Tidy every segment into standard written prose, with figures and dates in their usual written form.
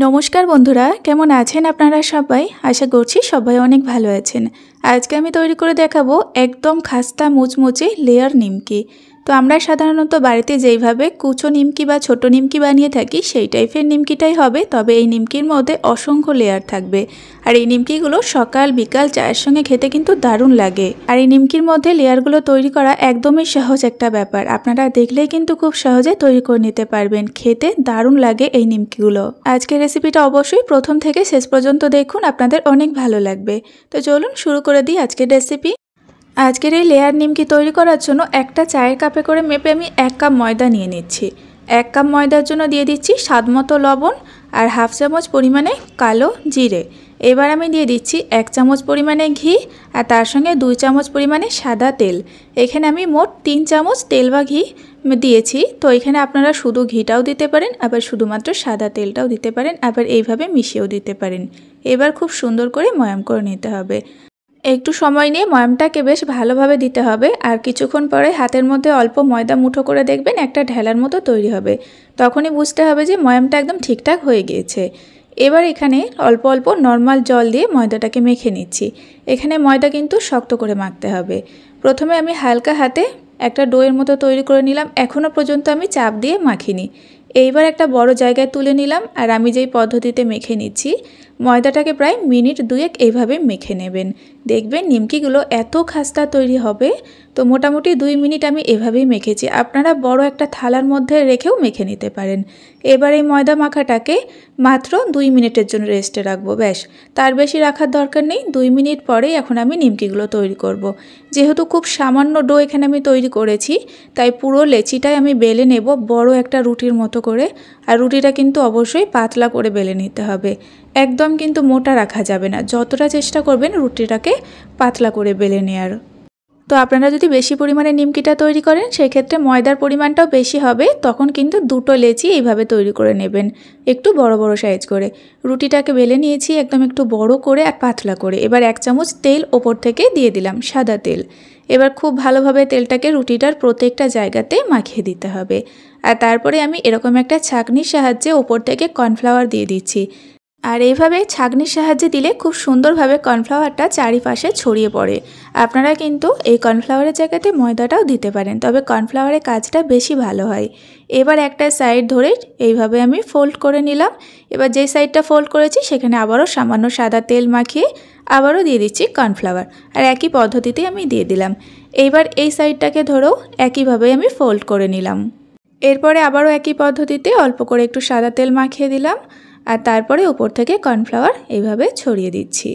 নমস্কার বন্ধুরা, কেমন আছেন আপনারা সবাই? আশা করছি সবাই অনেক ভালো আছেন। আজকে আমি তৈরি করে দেখাবো একদম খাস্তা মুচমুচে লেয়ার নিমকি। তো আমরা সাধারণত বাড়িতে যেইভাবে কুচো নিমকি বা ছোট নিমকি বানিয়ে থাকি সেই টাইপের নিমকিটাই হবে, তবে এই নিমকির মধ্যে অসংখ্য লেয়ার থাকবে। আর এই নিমকিগুলো সকাল বিকাল চায়ের সঙ্গে খেতে কিন্তু দারুণ লাগে। আর এই নিমকির মধ্যে লেয়ারগুলো তৈরি করা একদমই সহজ একটা ব্যাপার, আপনারা দেখলেই কিন্তু খুব সহজে তৈরি করে নিতে পারবেন। খেতে দারুণ লাগে এই নিমকিগুলো। আজকের রেসিপিটা অবশ্যই প্রথম থেকে শেষ পর্যন্ত দেখুন, আপনাদের অনেক ভালো লাগবে। তো চলুন শুরু করে দিই আজকের রেসিপি। আজকের এই লেয়ার নিমকি তৈরি করার জন্য একটা চায়ের কাপে করে মেপে আমি 1 কাপ ময়দা নিয়ে নিচ্ছি। 1 কাপ ময়দার জন্য দিয়ে দিচ্ছি স্বাদমতো লবণ আর হাফ চামচ পরিমাণে কালো জিরে। এবার আমি দিয়ে দিচ্ছি 1 চামচ পরিমাণে ঘি আর তার সঙ্গে 2 চামচ পরিমাণে সাদা তেল। এখানে আমি মোট 3 চামচ তেল বা ঘি দিয়েছি। তো এখানে আপনারা শুধু ঘিটাও দিতে পারেন, আবার শুধুমাত্র সাদা তেলটাও দিতে পারেন, আবার এইভাবে মিশিয়েও দিতে পারেন। এবার খুব সুন্দর করে ময়াম করে নিতে হবে। একটু সময় নিয়ে ময়ামটাকে বেশ ভালোভাবে দিতে হবে। আর কিছুক্ষণ পরে হাতের মধ্যে অল্প ময়দা মুঠো করে দেখবেন একটা ঢেলার মতো তৈরি হবে। তখনই বুঝতে হবে যে ময়ামটা একদম ঠিকঠাক হয়ে গিয়েছে। এবার এখানে অল্প অল্প নর্মাল জল দিয়ে ময়দাটাকে মেখে নিচ্ছি। এখানে ময়দা কিন্তু শক্ত করে মাখতে হবে। প্রথমে আমি হালকা হাতে একটা ডোয়ের মতো তৈরি করে নিলাম। এখনও পর্যন্ত আমি চাপ দিয়ে মাখিনি। এইবার একটা বড় জায়গায় তুলে নিলাম। আর আমি যেই পদ্ধতিতে মেখে নিচ্ছি, ময়দাটাকে প্রায় মিনিট 2 এইভাবে মেখে নেবেন। দেখবেন নিমকিগুলো এত খাস্তা তৈরি হবে। তো মোটামুটি 2 মিনিট আমি এভাবেই মেখেছি। আপনারা বড় একটা থালার মধ্যে রেখেও মেখে নিতে পারেন। এবার এই ময়দা মাখাটাকে মাত্র 2 মিনিটের জন্য রেস্টে রাখবো, ব্যাস। তার বেশি রাখার দরকার নেই। 2 মিনিট পরেই এখন আমি নিমকিগুলো তৈরি করব। যেহেতু খুব সামান্য ডো এখানে আমি তৈরি করেছি, তাই পুরো লেচিটাই আমি বেলে নেব বড় একটা রুটির মতো করে। আর রুটিটা কিন্তু অবশ্যই পাতলা করে বেলে নিতে হবে, একদম কিন্তু মোটা রাখা যাবে না। যতটা চেষ্টা করবেন রুটিটাকে পাতলা করে বেলে নেওয়ার। তো আপনারা যদি বেশি পরিমাণে নিমকিটা তৈরি করেন, সেই ক্ষেত্রে ময়দার পরিমাণটাও বেশি হবে। তখন কিন্তু 2টো লেচি এইভাবে তৈরি করে নেবেন, একটু বড় বড় সাইজ করে। রুটিটাকে বেলে নিয়েছি একদম একটু বড় করে আর পাতলা করে। এবার 1 চামচ তেল ওপর থেকে দিয়ে দিলাম, সাদা তেল। এবার খুব ভালোভাবে তেলটাকে রুটিটার প্রত্যেকটা জায়গাতে মাখিয়ে দিতে হবে। আর তারপরে আমি এরকম একটা ছাঁকনির সাহায্যে ওপর থেকে কর্নফ্লাওয়ার দিয়ে দিচ্ছি। আর এইভাবে ছাঁকনির সাহায্যে দিলে খুব সুন্দরভাবে কর্নফ্লাওয়ারটা চারিপাশে ছড়িয়ে পড়ে। আপনারা কিন্তু এই কর্নফ্লাওয়ারের জায়গাতে ময়দাটাও দিতে পারেন, তবে কর্নফ্লাওয়ারের কাজটা বেশি ভালো হয়। এবার একটা সাইড ধরে এইভাবে আমি ফোল্ড করে নিলাম। এবার যেই সাইডটা ফোল্ড করেছি সেখানে আবারও সামান্য সাদা তেল মাখিয়ে আবারও দিয়ে দিচ্ছি কর্নফ্লাওয়ার। আর একই পদ্ধতিতে আমি দিয়ে দিলাম। এইবার এই সাইডটাকে ধরেও একইভাবে আমি ফোল্ড করে নিলাম। এরপরে আবারও একই পদ্ধতিতে অল্প করে একটু সাদা তেল মাখিয়ে দিলাম। আর তারপরে উপর থেকে কর্নফ্লাওয়ার এইভাবে ছড়িয়ে দিচ্ছি।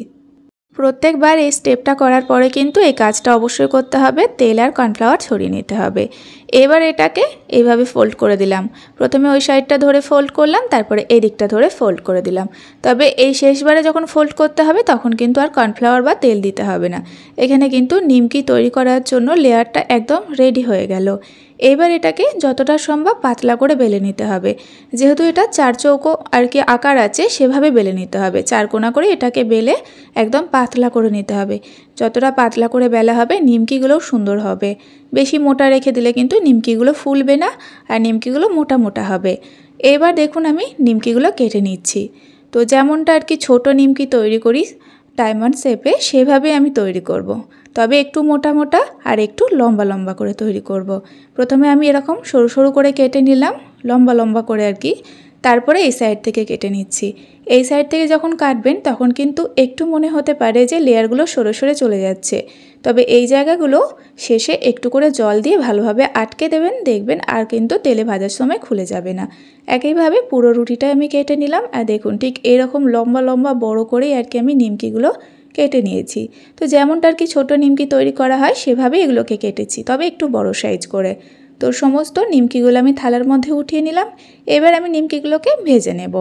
প্রত্যেকবার এই স্টেপটা করার পরে কিন্তু এই কাজটা অবশ্যই করতে হবে, তেল আর কর্নফ্লাওয়ার ছড়িয়ে নিতে হবে। এবার এটাকে এইভাবে ফোল্ড করে দিলাম। প্রথমে ওই সাইডটা ধরে ফোল্ড করলাম, তারপরে এই দিকটা ধরে ফোল্ড করে দিলাম। তবে এই শেষবারে যখন ফোল্ড করতে হবে তখন কিন্তু আর কর্নফ্লাওয়ার বা তেল দিতে হবে না। এখানে কিন্তু নিমকি তৈরি করার জন্য লেয়ারটা একদম রেডি হয়ে গেল। এইবার এটাকে যতটা সম্ভব পাতলা করে বেলে নিতে হবে। যেহেতু এটা 4 চৌকো আর কি আকার আছে, সেভাবে বেলে নিতে হবে। 4 কোণা করে এটাকে বেলে একদম পাতলা করে নিতে হবে। যতটা পাতলা করে বেলা হবে নিমকিগুলোও সুন্দর হবে। বেশি মোটা রেখে দিলে কিন্তু নিমকিগুলো ফুলবে না আর নিমকিগুলো মোটা মোটা হবে। এবার দেখুন আমি নিমকিগুলো কেটে নিচ্ছি। তো যেমনটা আর কি ছোটো নিমকি তৈরি করি ডায়মন্ড শেপে, সেভাবে আমি তৈরি করব। তবে একটু মোটা মোটা আর একটু লম্বা লম্বা করে তৈরি করব। প্রথমে আমি এরকম সরু সরু করে কেটে নিলাম, লম্বা লম্বা করে আর কি। তারপরে এই সাইড থেকে কেটে নিচ্ছি। এই সাইড থেকে যখন কাটবেন তখন কিন্তু একটু মনে হতে পারে যে লেয়ারগুলো সরে সরে চলে যাচ্ছে, তবে এই জায়গাগুলো শেষে একটু করে জল দিয়ে ভালোভাবে আটকে দেবেন, দেখবেন আর কিন্তু তেলে ভাজার সময় খুলে যাবে না। একইভাবে পুরো রুটিটা আমি কেটে নিলাম। আর দেখুন ঠিক এরকম লম্বা লম্বা বড় করেই আর কি আমি নিমকিগুলো কেটে নিয়েছি। তো যেমনটা আর কি ছোটো নিমকি তৈরি করা হয় সেভাবেই এগুলোকে কেটেছি, তবে একটু বড় সাইজ করে। তো সমস্ত নিমকিগুলো আমি থালার মধ্যে উঠিয়ে নিলাম। এবার আমি নিমকিগুলোকে ভেজে নেব।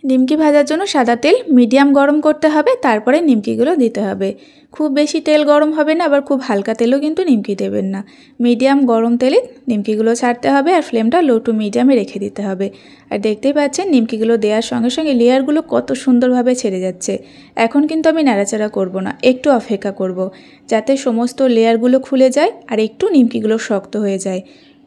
নিমকি ভাজার জন্য সাদা তেল মিডিয়াম গরম করতে হবে, তারপরে নিমকিগুলো দিতে হবে। খুব বেশি তেল গরম হবে না, আবার খুব হালকা তেলও কিন্তু নিমকি দেবেন না। মিডিয়াম গরম তেলে নিমকিগুলো ছাড়তে হবে আর ফ্লেমটা লো টু মিডিয়ামে রেখে দিতে হবে। আর দেখতেই পাচ্ছেন নিমকিগুলো দেওয়ার সঙ্গে সঙ্গে লেয়ারগুলো কত সুন্দরভাবে ছেড়ে যাচ্ছে। এখন কিন্তু আমি নাড়াচাড়া করব না, একটু অপেক্ষা করব যাতে সমস্ত লেয়ারগুলো খুলে যায় আর একটু নিমকিগুলো শক্ত হয়ে যায়।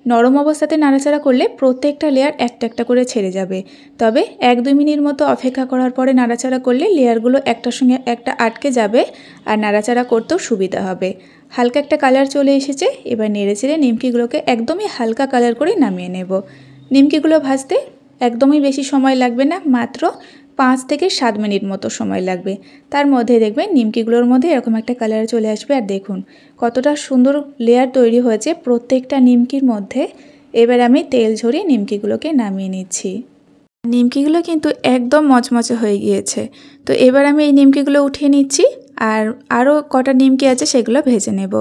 নরম অবস্থাতে নাড়াচাড়া করলে প্রত্যেকটা লেয়ার একটা একটা করে ছেড়ে যাবে। তবে 1-2 মিনিট মতো অপেক্ষা করার পরে নাড়াচাড়া করলে লেয়ারগুলো একটার সঙ্গে একটা আটকে যাবে আর নাড়াচাড়া করতেও সুবিধা হবে। হালকা একটা কালার চলে এসেছে, এবার নেড়েচেড়ে নিমকিগুলোকে একদমই হালকা কালার করে নামিয়ে নেব। নিমকিগুলো ভাজতে একদমই বেশি সময় লাগবে না, মাত্র 5 থেকে 7 মিনিট মতো সময় লাগবে। তার মধ্যে দেখবেন নিমকিগুলোর মধ্যে এরকম একটা কালার চলে আসবে। আর দেখুন কতটা সুন্দর লেয়ার তৈরি হয়েছে প্রত্যেকটা নিমকির মধ্যে। এবার আমি তেল ঝরিয়ে নিমকিগুলোকে নামিয়ে নিচ্ছি। নিমকিগুলো কিন্তু একদম মচমচে হয়ে গিয়েছে। তো এবার আমি এই নিমকিগুলো উঠিয়ে নিচ্ছি আর আরও কটা নিমকি আছে সেগুলো ভেজে নেব।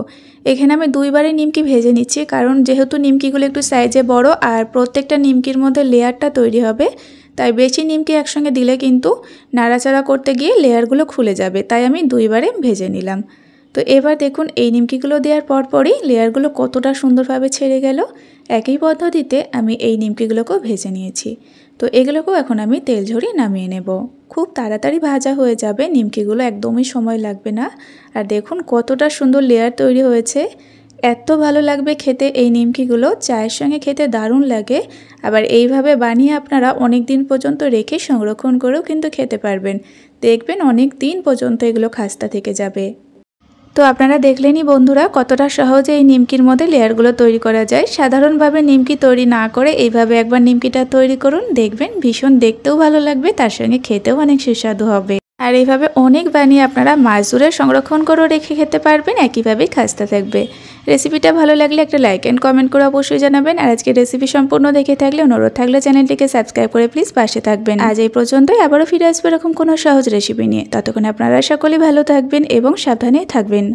এখানে আমি 2 বারে নিমকি ভেজে নিচ্ছি, কারণ যেহেতু নিমকিগুলো একটু সাইজে বড় আর প্রত্যেকটা নিমকির মধ্যে লেয়ারটা তৈরি হবে, তাই বেশি নিমকি একসঙ্গে দিলে কিন্তু নাড়াচাড়া করতে গিয়ে লেয়ারগুলো খুলে যাবে, তাই আমি 2 বারে ভেজে নিলাম। তো এবার দেখুন এই নিমকিগুলো দেওয়ার পরপরই লেয়ারগুলো কতটা সুন্দরভাবে ছেড়ে গেল। একই পদ্ধতিতে আমি এই নিমকিগুলোকেও ভেজে নিয়েছি। তো এগুলোকেও এখন আমি তেল ঝরিয়ে নামিয়ে নেব। খুব তাড়াতাড়ি ভাজা হয়ে যাবে নিমকিগুলো, একদমই সময় লাগবে না। আর দেখুন কতটা সুন্দর লেয়ার তৈরি হয়েছে। এত ভালো লাগবে খেতে এই নিমকিগুলো, চায়ের সঙ্গে খেতে দারুণ লাগে। আবার এইভাবে বানিয়ে আপনারা অনেক দিন পর্যন্ত রেখে সংরক্ষণ করেও কিন্তু খেতে পারবেন। দেখবেন অনেক দিন পর্যন্ত এগুলো খাস্তা থেকে যাবে। তো আপনারা দেখলেনই বন্ধুরা কতটা সহজে এই নিমকির মধ্যে লেয়ারগুলো তৈরি করা যায়। সাধারণভাবে নিমকি তৈরি না করে এইভাবে একবার নিমকিটা তৈরি করুন, দেখবেন ভীষণ দেখতেও ভালো লাগবে, তার সঙ্গে খেতেও অনেক সুস্বাদু হবে। আর এইভাবে অনেক বানিয়ে আপনারা মাস জুড়ে সংরক্ষণ করেও রেখে খেতে পারবেন, একইভাবেই খাস্তা থাকবে। রেসিপিটা ভালো লাগলে একটা লাইক অ্যান্ড কমেন্ট করে অবশ্যই জানাবেন। আর আজকে রেসিপি সম্পূর্ণ দেখে থাকলে অনুরোধ থাকলে চ্যানেলটিকে সাবস্ক্রাইব করে প্লিজ পাশে থাকবেন। আজ এই পর্যন্তই, আবারও ফিরে আসবো এরকম কোনো সহজ রেসিপি নিয়ে। ততক্ষণ আপনারা সকলেই ভালো থাকবেন এবং সাবধানে থাকবেন।